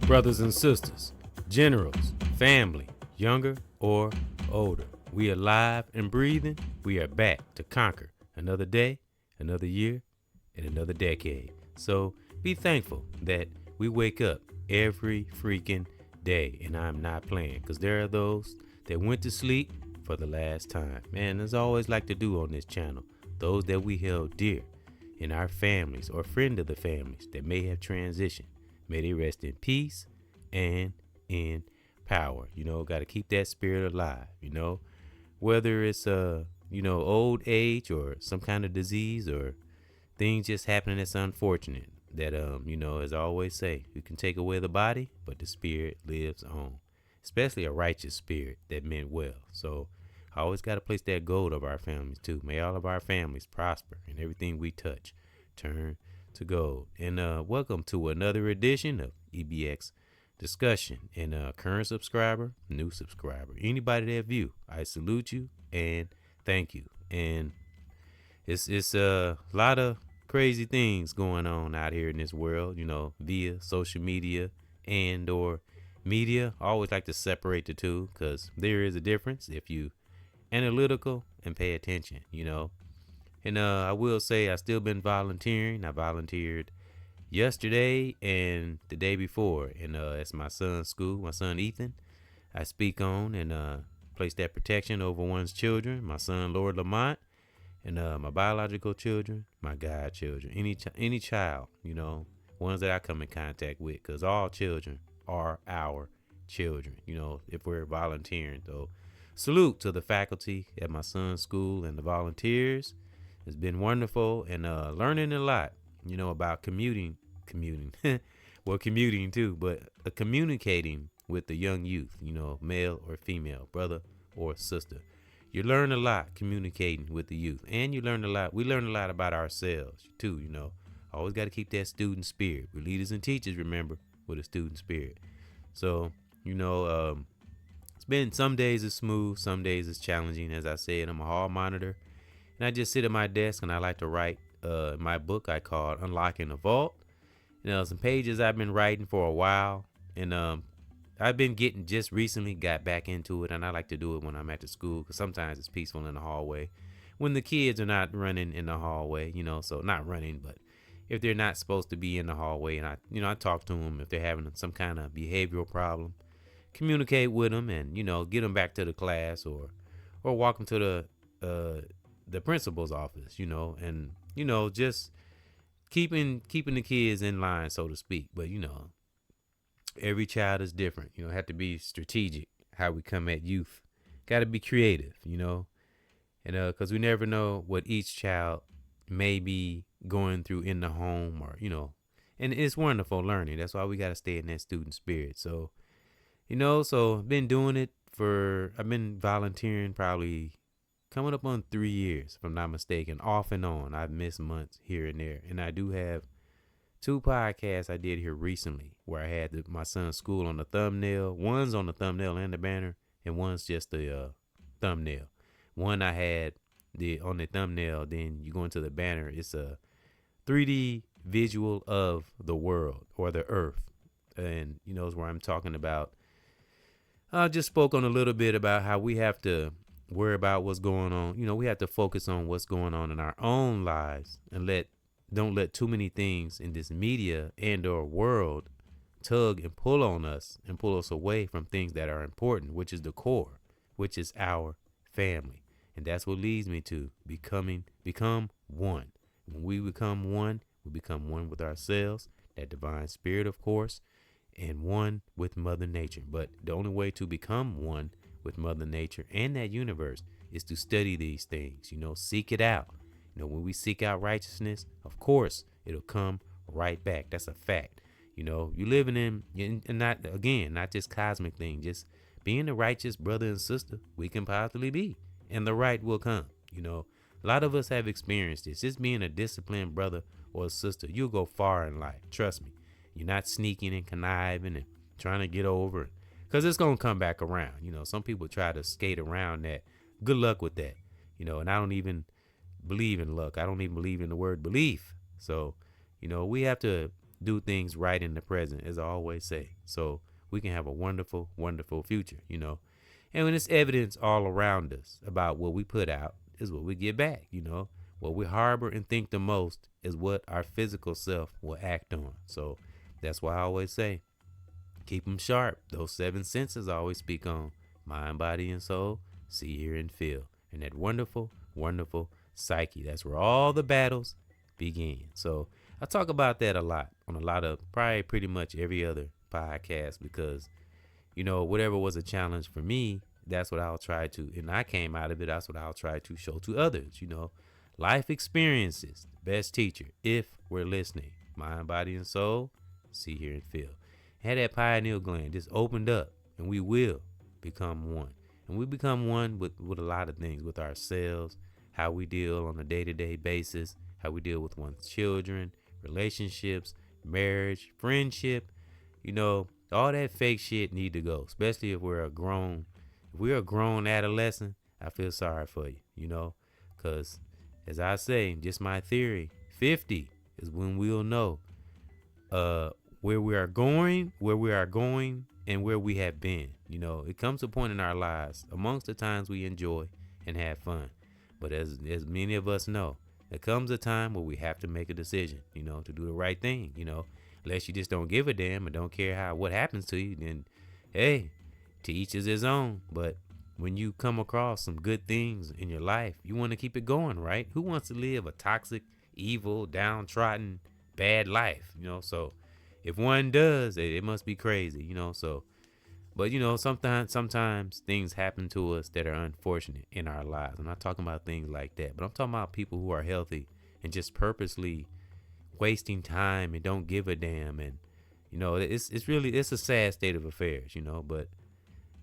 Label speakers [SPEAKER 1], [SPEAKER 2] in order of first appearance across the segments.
[SPEAKER 1] brothers and sisters, generals, family, younger or older. We are alive and breathing. We are back to conquer another day, another year, and another decade. So be thankful that we wake up every freaking day. And I'm not playing, because there are those that went to sleep for the last time. Man, as I always like to do on this channel, those that we held dear in our families or friend of the families that may have transitioned, may they rest in peace and in power. Got to keep that spirit alive, whether it's old age or some kind of disease or things just happening that's unfortunate. That as I always say, you can take away the body, but the spirit lives on. Especially a righteous spirit that meant well. So I always got to place that gold of our families too. May all of our families prosper and everything we touch turn to gold. And welcome to another edition of EBX Discussion. And current subscriber, new subscriber, anybody that view, I salute you and thank you. And it's a lot of crazy things going on out here in this world, via social media and or media. I always like to separate the two, because there is a difference if you analytical and pay attention, And I will say I still been volunteering. I volunteered yesterday and the day before, and it's my son's school, my son Ethan. I speak on and place that protection over one's children, my son Lord Lamont, and my biological children, my godchildren, any child, ones that I come in contact with, because all children are our children, if we're volunteering. So salute to the faculty at my son's school and the volunteers. It's been wonderful, and learning a lot, about commuting, well, commuting too, but communicating with the young youth, male or female, brother or sister. You learn a lot communicating with the youth, and we learn a lot about ourselves too, Always got to keep that student spirit. We're leaders and teachers, remember, with a student spirit. So, it's been some days it's smooth, some days it's challenging. As I said, I'm a hall monitor, and I just sit at my desk and I like to write my book I called Unlocking the Vault. Some pages I've been writing for a while, and I've been just recently got back into it, and I like to do it when I'm at the school, because sometimes it's peaceful in the hallway when the kids are not running in the hallway, so not running, but if they're not supposed to be in the hallway, and I talk to them if they're having some kind of behavioral problem, communicate with them, and get them back to the class, or walk them to the principal's office, and just keeping the kids in line, so to speak. But every child is different. Have to be strategic how we come at youth. Got to be creative, and because we never know what each child may be going through in the home, or and it's wonderful learning. That's why we got to stay in that student spirit. So so I've been doing it I've been volunteering probably coming up on 3 years, if I'm not mistaken, off and on. I've missed months here and there, and I do have 2 podcasts I did here recently where I had my son's school on the thumbnail. One's on the thumbnail and the banner, and one's just the thumbnail. One I had on the thumbnail, then you go into the banner. It's a 3D visual of the world, or the earth, and is where I'm talking about. I just spoke on a little bit about how we have to worry about what's going on. We have to focus on what's going on in our own lives, and don't let too many things in this media and or world tug and pull on us and pull us away from things that are important, which is the core, which is our family. And that's what leads me to become one. When we become one, we become one with ourselves, that divine spirit, of course, and one with Mother Nature. But the only way to become one with Mother Nature and that universe is to study these things, seek it out. When we seek out righteousness, of course, it'll come right back. That's a fact. You living in, and not just cosmic thing, just being the righteous brother and sister we can possibly be, and the right will come. A lot of us have experienced this. Just being a disciplined brother or a sister, you'll go far in life. Trust me. You're not sneaking and conniving and trying to get over it, because it's going to come back around. Some people try to skate around that. Good luck with that. And I don't even believe in luck. I don't even believe in the word belief. So, we have to do things right in the present, as I always say, so we can have a wonderful, wonderful future, And when it's evidence all around us about what we put out is what we get back, What we harbor and think the most is what our physical self will act on. So that's why I always say, keep them sharp. Those seven senses I always speak on: mind, body, and soul, see, hear, and feel. And that wonderful, wonderful psyche. That's where all the battles begin. So I talk about that a lot on a lot of, probably pretty much every other podcast, because, whatever was a challenge for me, that's what I'll try to, and I came out of it, that's what I'll try to show to others, Life experiences, best teacher, if we're listening. Mind, body, and soul, see, hear, and feel. Had that pineal gland just opened up, and we will become one. And we become one with a lot of things, with ourselves, how we deal on a day-to-day basis, how we deal with one's children, relationships, marriage, friendship. All that fake shit need to go, especially if we're a grown adolescent. I feel sorry for you, because as I say, just my theory, 50 is when we'll know where we are going, and where we have been. It comes a point in our lives, amongst the times we enjoy and have fun. But as many of us know, there comes a time where we have to make a decision, to do the right thing, Unless you just don't give a damn and don't care what happens to you, then, hey, to each is his own. But when you come across some good things in your life, you want to keep it going, right? Who wants to live a toxic, evil, downtrodden, bad life, So if one does, it must be crazy, So, but sometimes things happen to us that are unfortunate in our lives. I'm not talking about things like that, but I'm talking about people who are healthy and just purposely wasting time and don't give a damn. And it's a sad state of affairs, But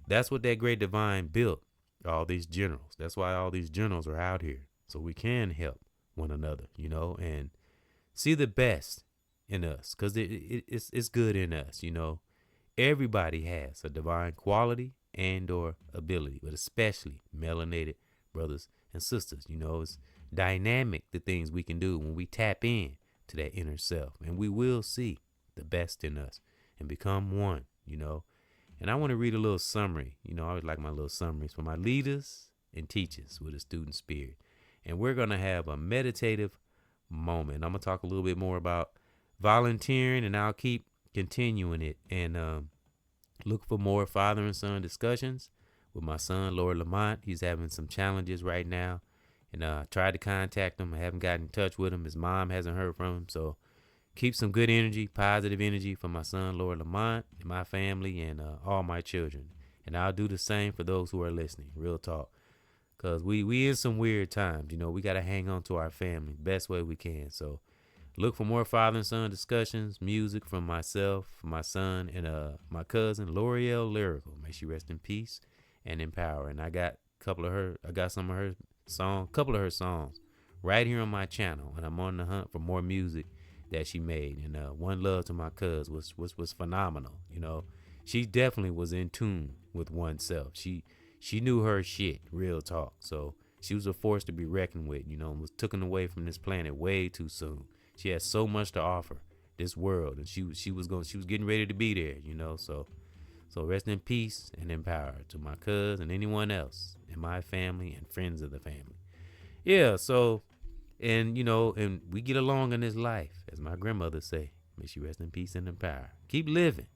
[SPEAKER 1] that's what that great divine built, all these generals. That's why all these generals are out here, so we can help one another, and see the best in us, because it's good in us, Everybody has a divine quality and or ability, but especially melanated brothers and sisters. It's dynamic, the things we can do when we tap in to that inner self, and we will see the best in us and become one, And I want to read a little summary. I always like my little summaries for my leaders and teachers with a student spirit. And we're going to have a meditative moment. I'm going to talk a little bit more about volunteering, and I'll keep continuing it, and look for more father and son discussions with my son, Lord Lamont. He's having some challenges right now, and I tried to contact him. I haven't gotten in touch with him. His mom hasn't heard from him, so keep some good energy, positive energy for my son, Lord Lamont, and my family, and all my children. And I'll do the same for those who are listening. Real talk, because we in some weird times. We got to hang on to our family best way we can. So look for more father and son discussions, music from myself, my son, and my cousin, L'Oreal Lyrical. May she rest in peace and in power. And I got couple of her songs right here on my channel, and I'm on the hunt for more music that she made. And One Love to My Cuz was phenomenal. She definitely was in tune with oneself. She knew her shit, real talk. So she was a force to be reckoned with, and was taken away from this planet way too soon. She has so much to offer this world, and she was getting ready to be there, So rest in peace and in power to my cuz and anyone else in my family and friends of the family. Yeah, so and we get along in this life, as my grandmother say. May she rest in peace and in power. Keep living,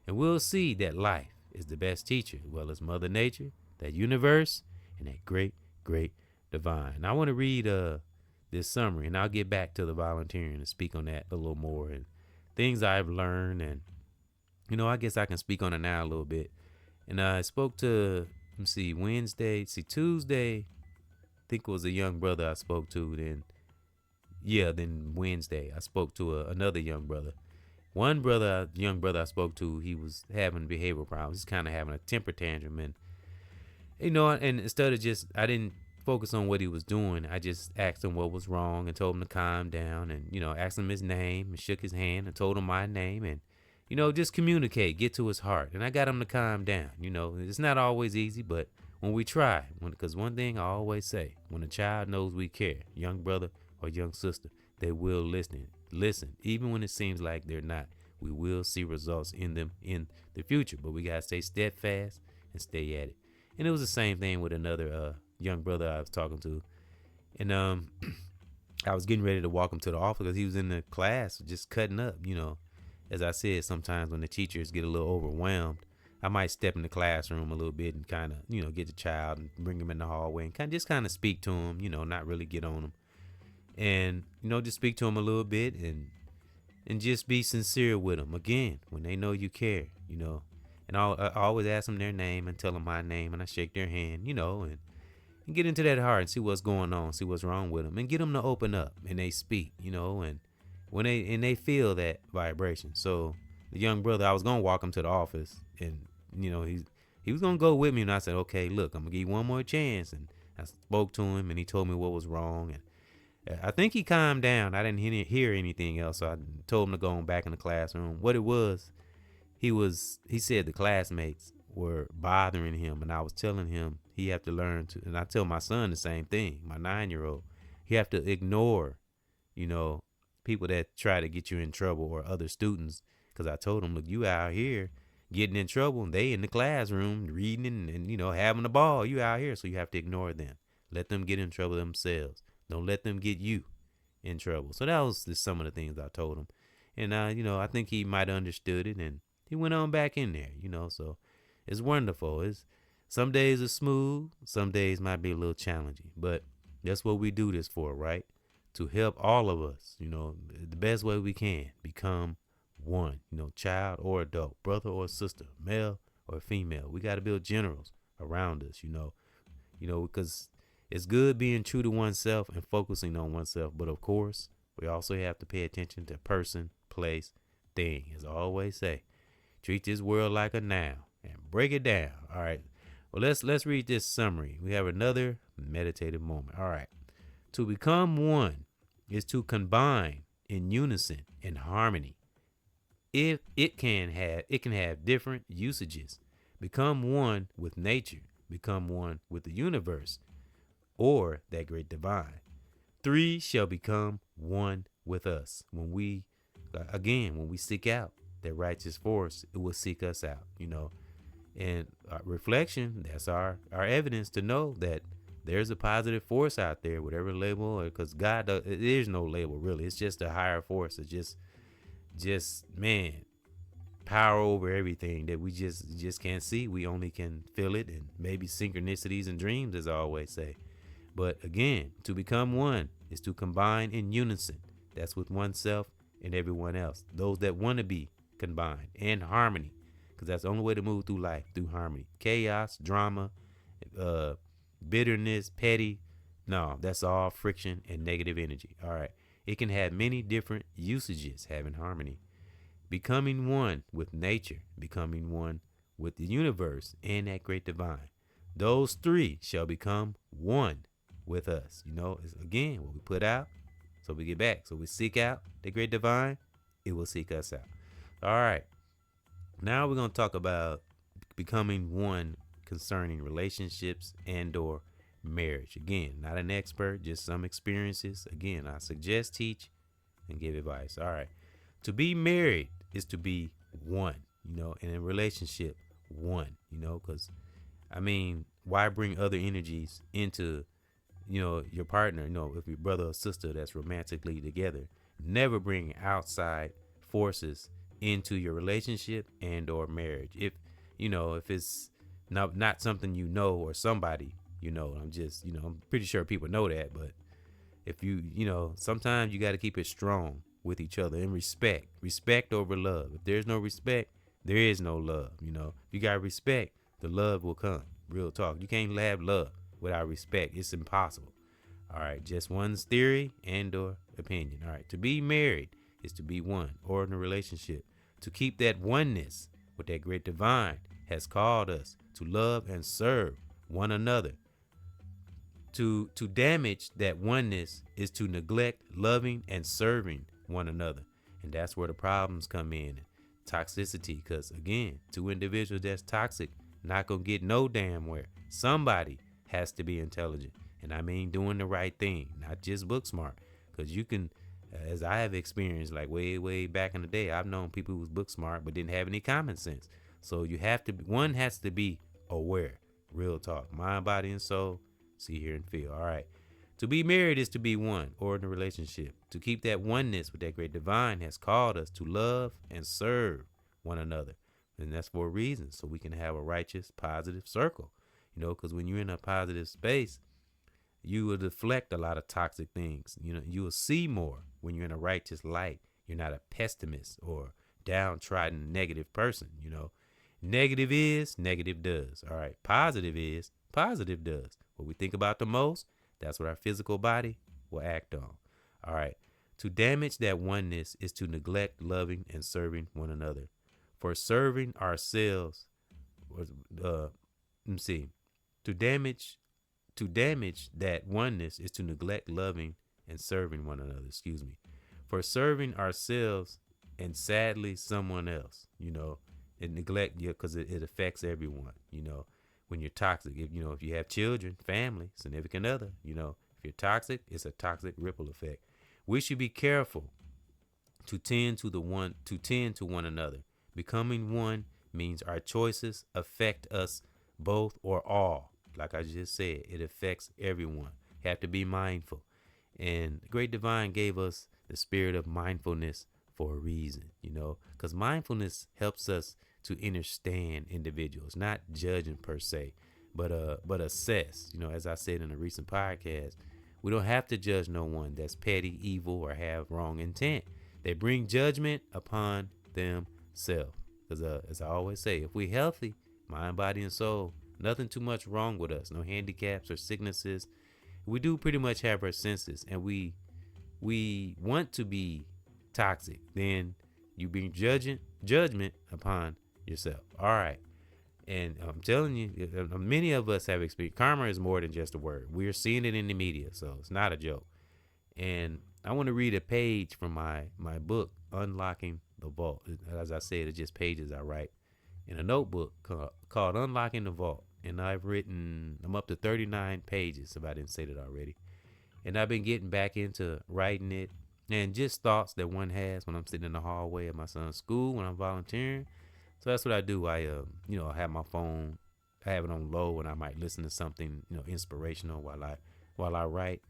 [SPEAKER 1] and we'll see that life is the best teacher, as well as Mother Nature, that universe, and that great, great divine. I want to read this summary, and I'll get back to the volunteering and speak on that a little more, and things I've learned, and I guess I can speak on it now a little bit. And I spoke to Tuesday, I think it was a young brother I spoke to. Then Wednesday I spoke to another young brother. Young brother I spoke to, he was having behavioral problems. He's kind of having a temper tantrum, and and instead of I didn't focus on what he was doing. I just asked him what was wrong and told him to calm down, and asked him his name and shook his hand and told him my name, and just communicate, get to his heart. And I got him to calm down. It's not always easy, but when we try, because one thing I always say, when a child knows we care, young brother or young sister, they will listen. listen, even when it seems like they're not. We will see results in them in the future, but we gotta stay steadfast and stay at it. And it was the same thing with another young brother I was talking to, and I was getting ready to walk him to the office because he was in the class just cutting up. As I said, sometimes when the teachers get a little overwhelmed, I might step in the classroom a little bit and kind of, get the child and bring him in the hallway and kind of speak to him, not really get on him. And, just speak to him a little bit and just be sincere with them. Again, when they know you care, And I always ask them their name and tell them my name, and I shake their hand, and get into that heart and see what's going on, see what's wrong with them, and get them to open up and they speak, and when they feel that vibration. So the young brother, I was gonna walk him to the office, and he was gonna go with me, and I said, okay, look, I'm gonna give you one more chance. And I spoke to him, and he told me what was wrong, and I think he calmed down. I didn't hear anything else, so I told him to go on back in the classroom. What it was, he said the classmates were bothering him, and I was telling him he have to learn to, and I tell my son the same thing, my 9-year-old, he have to ignore, people that try to get you in trouble or other students, because I told him, look, you out here getting in trouble, and they in the classroom reading and having a ball. You out here, so you have to ignore them. Let them get in trouble themselves. Don't let them get you in trouble. So that was just some of the things I told him, and I think he might have understood it, and he went on back in there. So it's wonderful. Some days are smooth, some days might be a little challenging, but that's what we do this for, right? To help all of us, the best way we can become one, child or adult, brother or sister, male or female. We got to build generals around us, because it's good being true to oneself and focusing on oneself. But of course, we also have to pay attention to person, place, thing. As I always say, treat this world like a noun and break it down. All right. Well, let's read this summary. We have another meditative moment. All right. To become one is to combine in unison and harmony. If it can have different usages. Become one with nature. Become one with the universe, or that great divine. Three shall become one with us. When we seek out that righteous force, it will seek us out. And reflection, that's our evidence to know that there's a positive force out there, whatever label, because there's no label really. It's just a higher force. It's just power over everything that we just can't see. We only can feel it, and maybe synchronicities and dreams, as I always say. But again, to become one is to combine in unison. That's with oneself and everyone else. Those that want to be combined, and harmony, because that's the only way to move through life, through harmony. Chaos, drama, bitterness, petty, no, that's all friction and negative energy. All right. It can have many different usages, having harmony. Becoming one with nature, becoming one with the universe and that great divine. Those three shall become one with us. It's, again, what we put out, so we get back. So we seek out the great divine, it will seek us out. All right. Now we're going to talk about becoming one concerning relationships and or marriage. Again, not an expert, just some experiences. Again, I suggest, teach, and give advice. All right. To be married is to be one, and in a relationship, one, because, why bring other energies into, your partner, if your brother or sister that's romantically together? Never bring outside forces into your relationship and or marriage. If it's not something or somebody, I'm pretty sure people know that, but if sometimes you got to keep it strong with each other and respect over love. If there's no respect, there is no love. If you got respect, the love will come. Real talk. You can't have love without respect. It's impossible. All right. Just one's theory and or opinion. All right. To be married is to be one, or in a relationship. To keep that oneness with that great divine has called us to love and serve one another. To damage that oneness is to neglect loving and serving one another. And that's where the problems come in. Toxicity, because again, two individuals that's toxic, not gonna get no damn where. Somebody has to be intelligent, and doing the right thing, not just book smart, because you can As I have experienced, like way, way back in the day, I've known people who was book smart but didn't have any common sense. So you have to, one has to be aware. Real talk, mind, body, and soul. See, hear, and feel. All right. To be married is to be one, or in a relationship. To keep that oneness with that great divine has called us to love and serve one another. And that's for a reason, so we can have a righteous, positive circle. Because when you're in a positive space, you will deflect a lot of toxic things. You will see more when you're in a righteous light. You're not a pessimist or downtrodden negative person. Negative is, negative does. All right. Positive is, positive does. What we think about the most, that's what our physical body will act on. All right. To damage that oneness is to neglect loving and serving one another. For serving ourselves, let me see, to damage that oneness is to neglect loving and serving one another. Excuse me. For serving ourselves and sadly someone else, and neglect because it affects everyone. When you're toxic, if you have children, family, significant other, if you're toxic, it's a toxic ripple effect. We should be careful to tend to one another. Becoming one means our choices affect us both or all. Like I just said, it affects everyone. You have to be mindful. And the great divine gave us the spirit of mindfulness for a reason, because mindfulness helps us to understand individuals, not judging per se, but assess. As I said in a recent podcast, we don't have to judge no one that's petty, evil, or have wrong intent. They bring judgment upon themselves. Because as I always say, if we're healthy, mind, body, and soul, nothing too much wrong with us. No handicaps or sicknesses. We do pretty much have our senses, and we want to be toxic. Then you bring judgment upon yourself. All right. And I'm telling you, many of us have experienced karma is more than just a word. We're seeing it in the media, so it's not a joke. And I want to read a page from my book, Unlocking the Vault. As I said, it's just pages I write in a notebook called Unlocking the Vault. And I'm up to 39 pages, if I didn't say that already. And I've been getting back into writing it and just thoughts that one has when I'm sitting in the hallway of my son's school, when I'm volunteering. So that's what I do. I have my phone, I have it on low, and I might listen to something, inspirational while I write.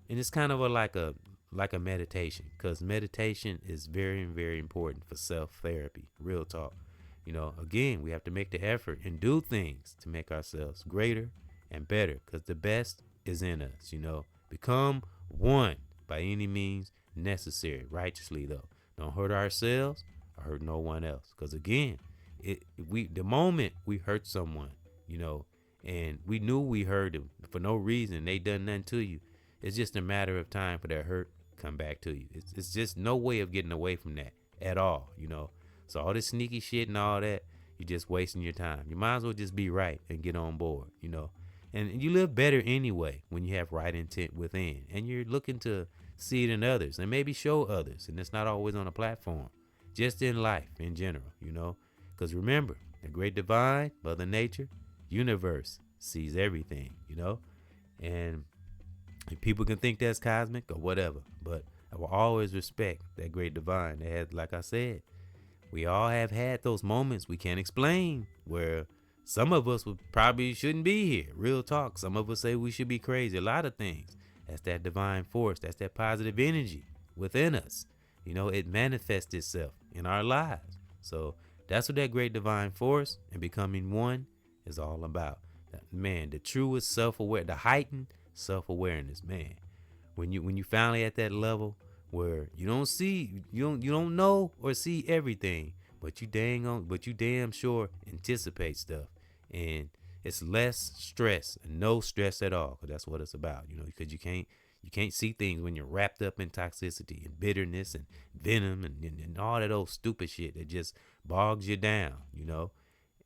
[SPEAKER 1] And it's kind of like a meditation, because meditation is very, very important for self-therapy. Real talk. Again, we have to make the effort and do things to make ourselves greater and better, because the best is in us. Become one by any means necessary, righteously though. Don't hurt ourselves or hurt no one else, because again, the moment we hurt someone, and we knew we hurt them for no reason, they done nothing to you, it's just a matter of time for that hurt come back to you. It's just no way of getting away from that at all. So all this sneaky shit and all that, you're just wasting your time. You might as well just be right and get on board. And you live better anyway when you have right intent within, and you're looking to see it in others and maybe show others. And it's not always on a platform, just in life in general. Because remember, the great divine, Mother Nature, universe sees everything, and people can think that's cosmic or whatever, but I will always respect that great divine that has, like I said, we all have had those moments we can't explain where some of us probably shouldn't be here. Real talk. Some of us say we should be crazy. A lot of things. That's that divine force. That's that positive energy within us. It manifests itself in our lives. So that's what that great divine force and becoming one is all about. Man, the truest the heightened self-awareness, man. When you finally at that level where you don't know or see everything, but you damn sure anticipate stuff, and it's less stress and no stress at all, because that's what it's about, because you can't see things when you're wrapped up in toxicity and bitterness and venom and all that old stupid shit that just bogs you down,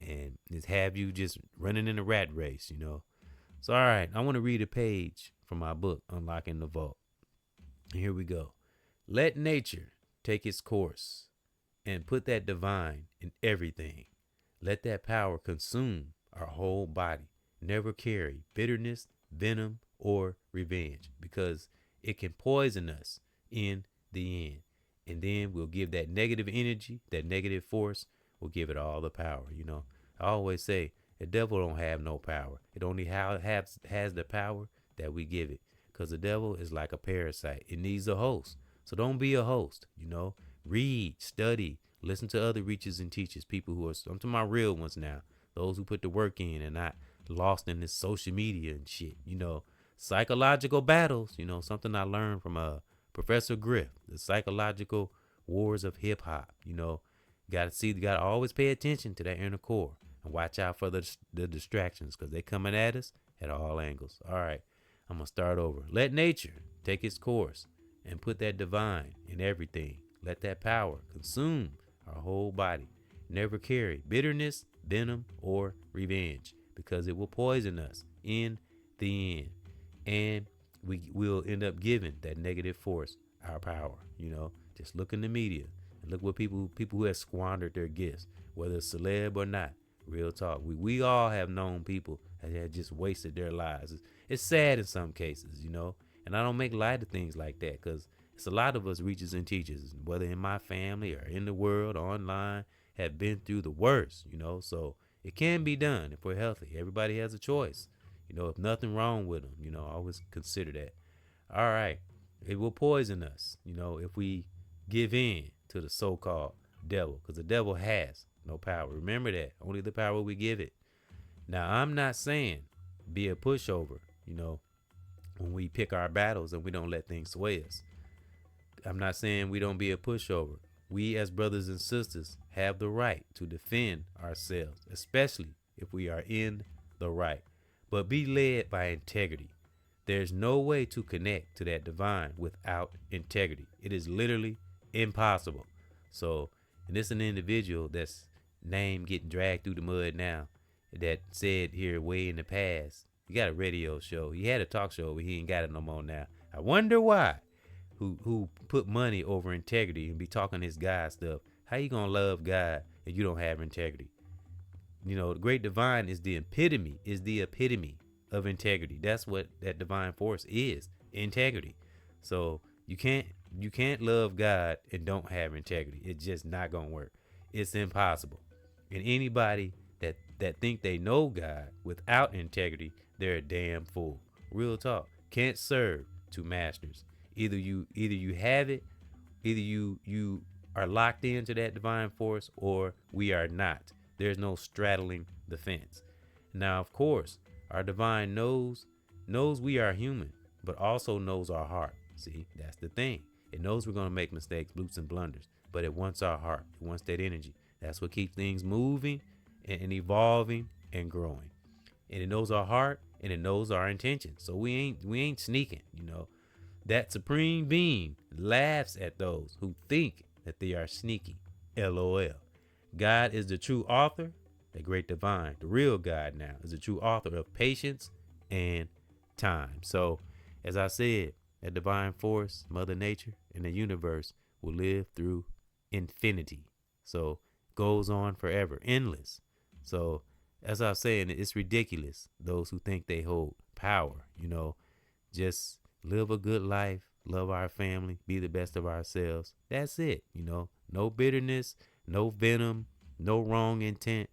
[SPEAKER 1] and just have you just running in a rat race, So all right, I want to read a page from my book, Unlocking the Vault. And here we go. Let nature take its course and put that divine in everything. Let that power consume our whole body. Never carry bitterness, venom, or revenge, because it can poison us in the end. And then we'll give that negative energy, that negative force, we'll give it all the power. I always say the devil don't have no power. It only has the power that we give it. Because the devil is like a parasite. It needs a host. So don't be a host. Read, study, listen to other reachers and teachers, people who are, I'm to my real ones now, those who put the work in and not lost in this social media and shit. Psychological battles, something I learned from Professor Griff, the psychological wars of hip hop. Gotta always pay attention to that inner core and watch out for the distractions because they coming at us at all angles. All right, I'm gonna start over. Let nature take its course and put that divine in everything. Let that power consume our whole body. Never carry bitterness, venom, or revenge because it will poison us in the end. And we will end up giving that negative force our power. Just look in the media and look what people who have squandered their gifts, whether it's celeb or not. Real talk. We all have known people that had just wasted their lives. It's sad in some cases, and I don't make light of things like that because it's a lot of us reachers and teachers, whether in my family or in the world, online, have been through the worst, so it can be done if we're healthy. Everybody has a choice, if nothing wrong with them, always consider that. All right. It will poison us, if we give in to the so-called devil, because the devil has no power. Remember that. Only the power we give it. Now, I'm not saying be a pushover, when we pick our battles and we don't let things sway us. I'm not saying we don't be a pushover. We as brothers and sisters have the right to defend ourselves, especially if we are in the right. But be led by integrity. There's no way to connect to that divine without integrity. It is literally impossible. So, and this is an individual that's name getting dragged through the mud now that said here way in the past, he got a radio show. He had a talk show, but he ain't got it no more now. I wonder why. Who put money over integrity and be talking this God stuff. How you gonna love God if you don't have integrity? The great divine is the epitome of integrity. That's what that divine force is, integrity. So you can't love God and don't have integrity. It's just not gonna work. It's impossible. And anybody that think they know God without integrity, they're a damn fool. Real talk. Can't serve two masters. Either you have it, either you are locked into that divine force, or we are not. There's no straddling the fence. Now, of course, our divine knows we are human, but also knows our heart. See, that's the thing. It knows we're gonna make mistakes, bloops and blunders, but it wants our heart. It wants that energy. That's what keeps things moving and evolving and growing. And it knows our heart and it knows our intentions. So we ain't sneaking. That supreme being laughs at those who think that they are sneaky. LOL. God is the true author, the great divine, the real God now is the true author of patience and time. So, as I said, that divine force, Mother Nature, and the universe will live through infinity. So, goes on forever, endless. So, as I was saying, it's ridiculous, those who think they hold power, just live a good life, love our family, be the best of ourselves. That's it. No bitterness, no venom, no wrong intent.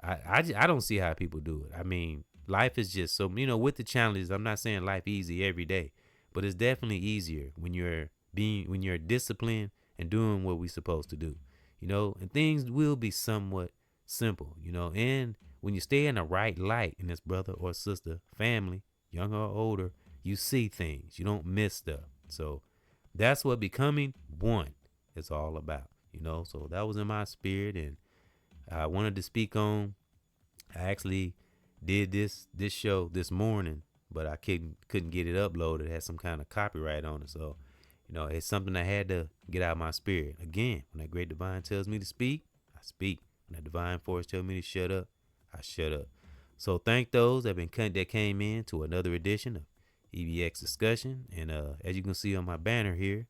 [SPEAKER 1] I don't see how people do it. I mean, life is just so, with the challenges, I'm not saying life easy every day, but it's definitely easier when you're disciplined and doing what we're supposed to do, and things will be somewhat simple, and when you stay in the right light in this brother or sister, family, younger or older, you see things, you don't miss stuff. So that's what becoming one is all about, so that was in my spirit. And I wanted to speak on, I actually did this show this morning, but I couldn't get it uploaded. It had some kind of copyright on it. So, it's something I had to get out of my spirit. Again, when that great divine tells me to speak, I speak. When that divine force tells me to shut up, I shut up. So thank those that came in to another edition of EBX discussion. And as you can see on my banner here,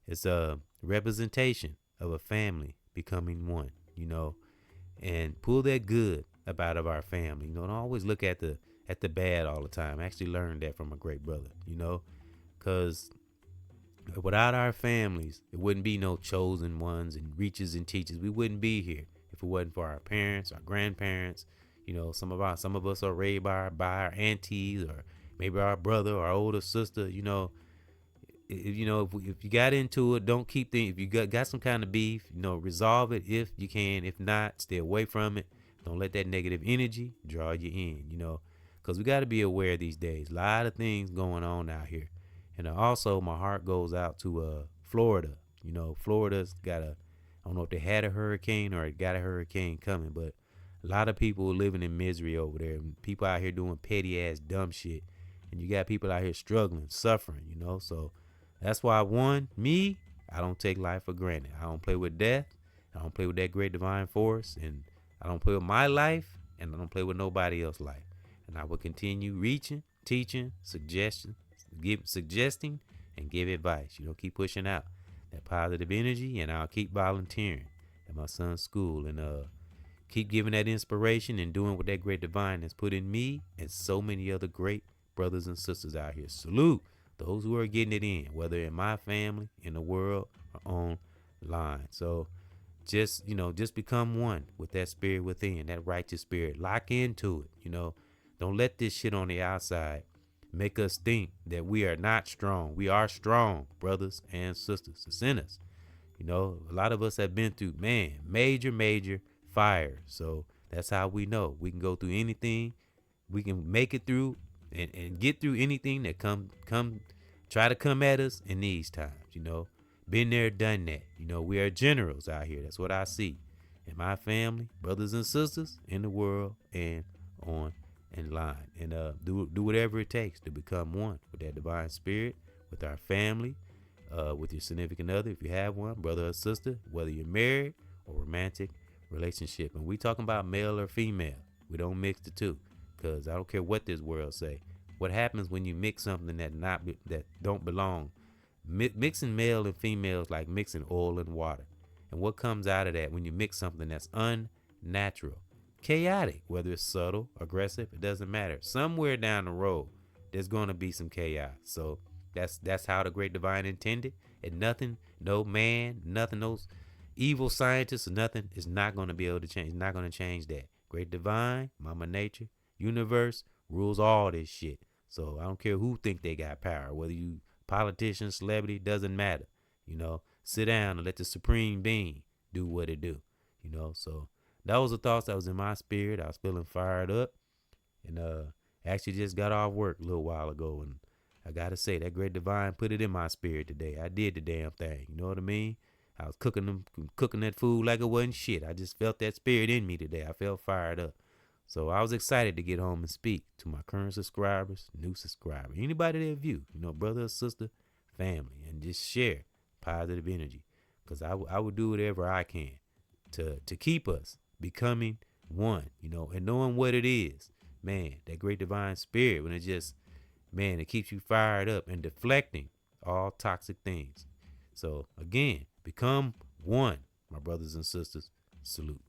[SPEAKER 1] it's a representation of a family becoming one, and pull that good about of our family. Don't always look at the bad all the time. I actually learned that from a great brother, because Without our families, it wouldn't be no chosen ones and reachers and teachers. We wouldn't be here if it wasn't for our parents, our grandparents. Some of us are raised by our aunties, or maybe our brother or older sister. If you got into it, don't keep things. If you got some kind of beef, resolve it if you can. If not, stay away from it. Don't let that negative energy draw you in. Because we got to be aware these days. A lot of things going on out here. And also, my heart goes out to Florida. Florida's got I don't know if they had a hurricane or got a hurricane coming, but a lot of people living in misery over there. People out here doing petty ass dumb shit. And you got people out here struggling, suffering. So that's why, I don't take life for granted. I don't play with death. I don't play with that great divine force. And I don't play with my life. And I don't play with nobody else's life. And I will continue reaching, teaching, suggesting, and give advice. Keep pushing out that positive energy. And I'll keep volunteering at my son's school. And keep giving that inspiration and doing what that great divine has put in me and so many other great brothers and sisters out here. Salute those who are getting it in, whether in my family, in the world, or online. So just become one with that spirit within, that righteous spirit. Lock into it. Don't let this shit on the outside make us think that we are not strong. We are strong, brothers and sisters. It's in us. A lot of us have been through, major fire. So that's how we know we can go through anything. We can make it through and get through anything that try to come at us in these times. Been there, done that. We are generals out here. That's what I see in my family, brothers and sisters in the world and on and line. And do whatever it takes to become one with that divine spirit, with our family, with your significant other, if you have one, brother or sister, whether you're married or romantic relationship. And we talking about male or female. We don't mix the two, because I don't care what this world say. What happens when you mix something that don't belong? Mixing male and female is like mixing oil and water. And what comes out of that when you mix something that's unnatural, chaotic, whether it's subtle, aggressive, it doesn't matter. Somewhere down the road, there's going to be some chaos. So that's how the great divine intended. And nothing, no man, nothing, those evil scientists or nothing is not going to be able to change. It's not going to change that. Great divine, mama nature, universe rules all this shit. So I don't care who think they got power, whether you politician, celebrity, doesn't matter. Sit down and let the supreme being do what it do. So that was the thoughts that was in my spirit. I was feeling fired up, and actually just got off work a little while ago, and I gotta say that great divine put it in my spirit today. I did the damn thing. You know what I mean? I was cooking that food like it wasn't shit. I just felt that spirit in me today. I felt fired up. So I was excited to get home and speak to my current subscribers, new subscribers, anybody that view, brother or sister, family, and just share positive energy. Because I would do whatever I can to keep us becoming one, and knowing what it is. Man, that great divine spirit, when it keeps you fired up and deflecting all toxic things. So again, become one, my brothers and sisters. Salute.